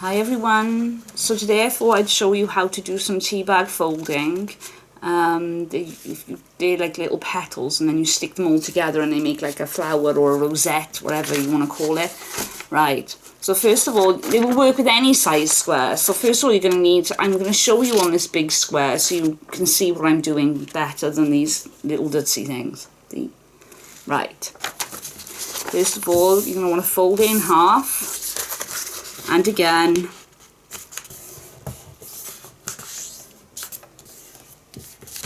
Hi everyone, so today I thought I'd show you how to do some tea bag folding. They're like little petals and then you stick them all together and they make like a flower or a rosette, whatever you want to call it. Right, so first of all, they will work with any size square. So first of all you're going to need, I'm going to show you on this big square so you can see what I'm doing better than these little dutsy things. See? Right, first of all you're going to want to fold it in half. And again,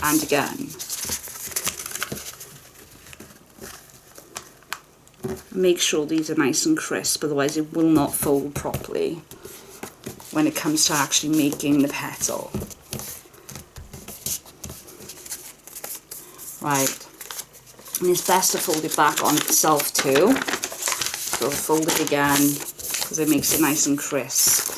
and again. Make sure these are nice and crisp, otherwise it will not fold properly when it comes to actually making the petal. Right, and it's best to fold it back on itself too. So fold it again, because it makes it nice and crisp.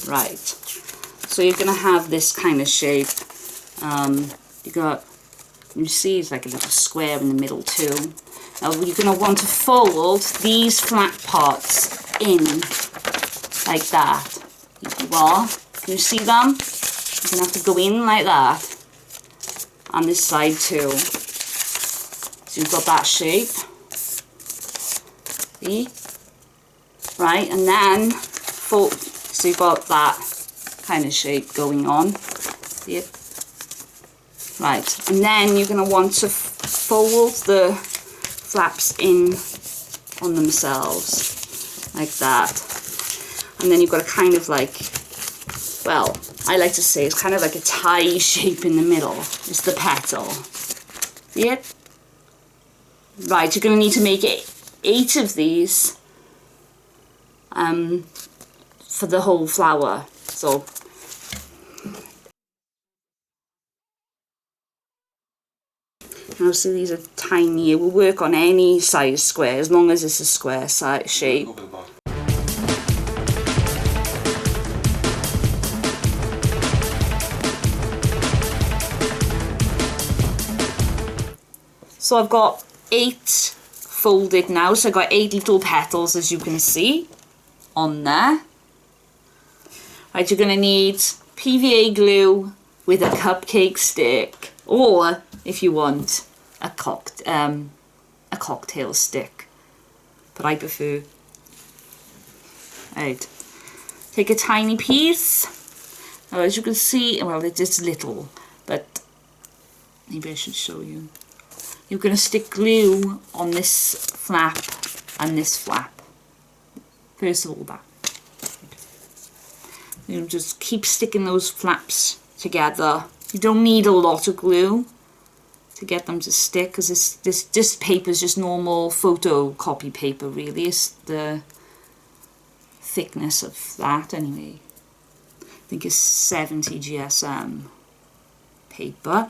Right, so you're going to have this kind of shape. You see it's like a little square in the middle too. Now you're going to want to fold these flat parts in like that. You are. Can you see them? You're going to have to go in like that, on this side too. So you've got that shape. See? Right, and then fold. So you've got that kind of shape going on. See it? Right, and then you're going to want to fold the flaps in on themselves, like that. And then you've got a kind of like, well, I like to say it's kind of like a tie shape in the middle. It's the petal. See it? Right, you're going to need to make 8 of these for the whole flower. So now see, these are tiny. It will work on any size square as long as it's a square size shape. So I've got 8 folded now, so I've got 8 little petals, as you can see on there. Right, you're going to need PVA glue with a cupcake stick, or if you want a cocktail stick, but I prefer. Right, take a tiny piece. Now, as you can see, well, it's just little, but maybe I should show you. You're going to stick glue on this flap and this flap. First of all, that. You just keep sticking those flaps together. You don't need a lot of glue to get them to stick, because this paper is just normal photocopy paper, really. It's the thickness of that, anyway. I think it's 70 GSM paper.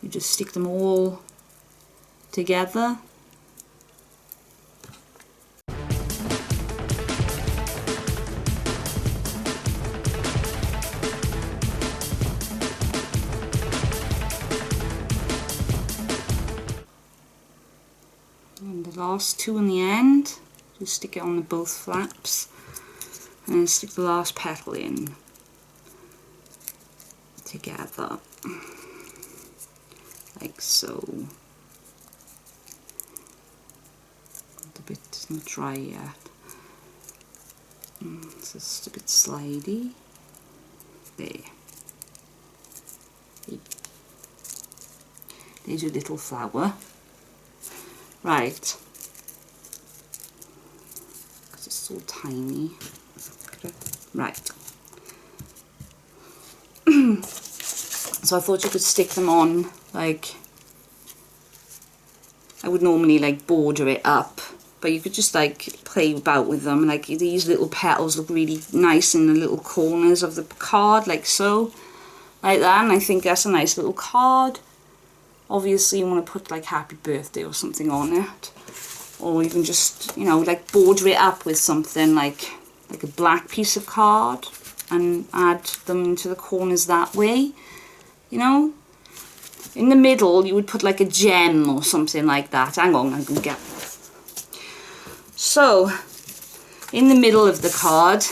You just stick them all together. And the last 2 in the end, just stick it on both flaps, and then stick the last petal in together. Like so. The bit is not dry yet. It's just a bit slidey. There. There's your little flower. Right. Because it's so tiny. Right. So I thought you could stick them on, like, I would normally like border it up, but you could just like play about with them. Like, these little petals look really nice in the little corners of the card, like so, like that, and I think that's a nice little card. Obviously you want to put like happy birthday or something on it, or you can just, you know, like border it up with something like a black piece of card and add them into the corners that way, you know. in the middle you would put like a gem or something like that. Hang on, I'm going to get... So, in the middle of the card,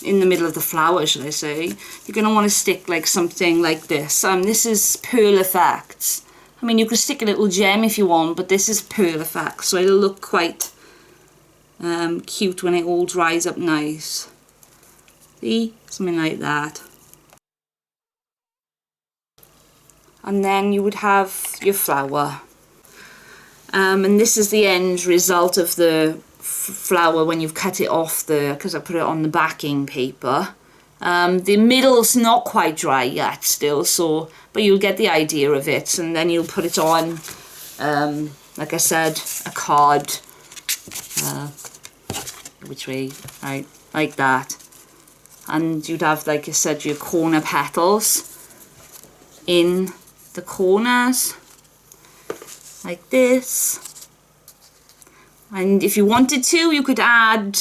in the middle of the flower, should I say, you're going to want to stick like something like this. This is Pearl Effects. I mean, you could stick a little gem if you want, but this is Pearl Effects, so it'll look quite cute when it all dries up nice. See? Something like that. And then you would have your flower. And this is the end result of the flower when you've cut it off because I put it on the backing paper. The middle's not quite dry yet still, so, but you'll get the idea of it, and then you'll put it on, like I said, a card, which way, right, like that. And you'd have, like I said, your corner petals in the corners, like this. And if you wanted to, you could add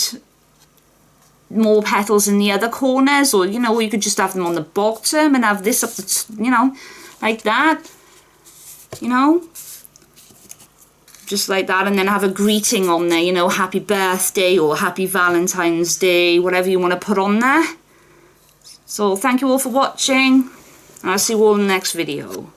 more petals in the other corners, or, you know, you could just have them on the bottom and have this up the, you know, like that, you know, just like that, and then have a greeting on there, you know, happy birthday or happy Valentine's Day, whatever you want to put on there. So thank you all for watching, and I'll see you all in the next video.